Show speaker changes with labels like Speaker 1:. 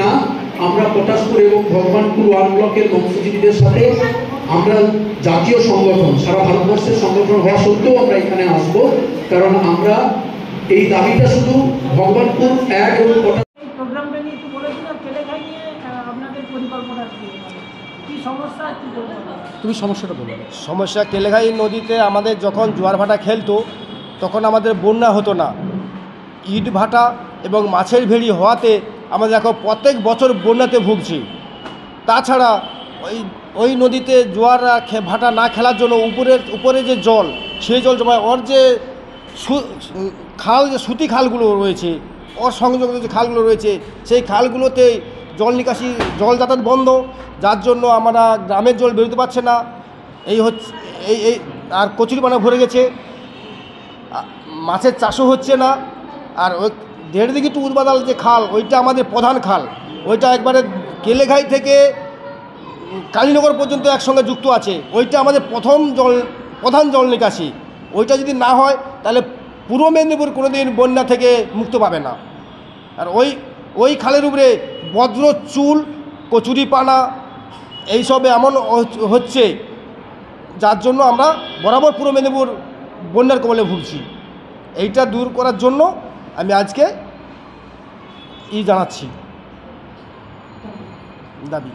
Speaker 1: না, আমরা পটাশপুর এবং ভগবানপুর ওয়ান ব্লকের মৎস্যজীবীদের সাথে আমরা জাতীয় সংগঠন, সারা ভারতবর্ষের সংগঠন হওয়া সত্ত্বেও আমরা এখানে আসবো, কারণ আমরা এই দাবিটা শুধু ভগবানপুর এক এবং
Speaker 2: প্রোগ্রামটা নিয়ে একটু বলেছিলাম, তেলেখাই নিয়ে আপনাদের পরিকল্পনা কি সমস্যা, কি তুমি সমস্যাটা বলো।
Speaker 3: সমস্যা, তেলেখাই নদীতে আমাদের যখন জোয়ার ভাটা খেলতো তখন আমাদের বন্যা হতো না। ইট ভাটা এবং মাছের ভেড়ি হওয়াতে আমাদের এখন প্রত্যেক বছর বন্যাতে ভুগছি। তাছাড়া ওই নদীতে জোয়ার ভাটা না খেলার জন্য উপরে যে জল, সেই জল জমা, ওর যে খাল, যে সুতি খালগুলো রয়েছে, ওর সংযুক্ত যে খালগুলো রয়েছে, সেই খালগুলোতে জল নিকাশি, জল যাতায়াত বন্ধ, যার জন্য আমরা গ্রামের জল বেরোতে পারছে না। এই হচ্ছে এই আর কচুরিপানা ভরে গেছে, মাছের চাষও হচ্ছে না। আর ওই দেড়দিঘি টু উদবাদাল যে খাল, ওইটা আমাদের প্রধান খাল, ওইটা একবারে কেলেঘাই থেকে কালীনগর পর্যন্ত একসঙ্গে যুক্ত আছে। ওইটা আমাদের প্রধান জল নিকাশি। ওইটা যদি না হয় তাহলে পূর্ব মেদিনীপুর কোনোদিন বন্যা থেকে মুক্ত পাবে না। আর ওই খালের উপরে বজ্র, চুল, কচুরিপানা এইসবে এমন হচ্ছে, যার জন্য আমরা বরাবর পূর্ব মেদিনীপুর বন্যার কবলে ভুগছি। এইটা দূর করার জন্য আমি আজকে জানাচ্ছি দাবি।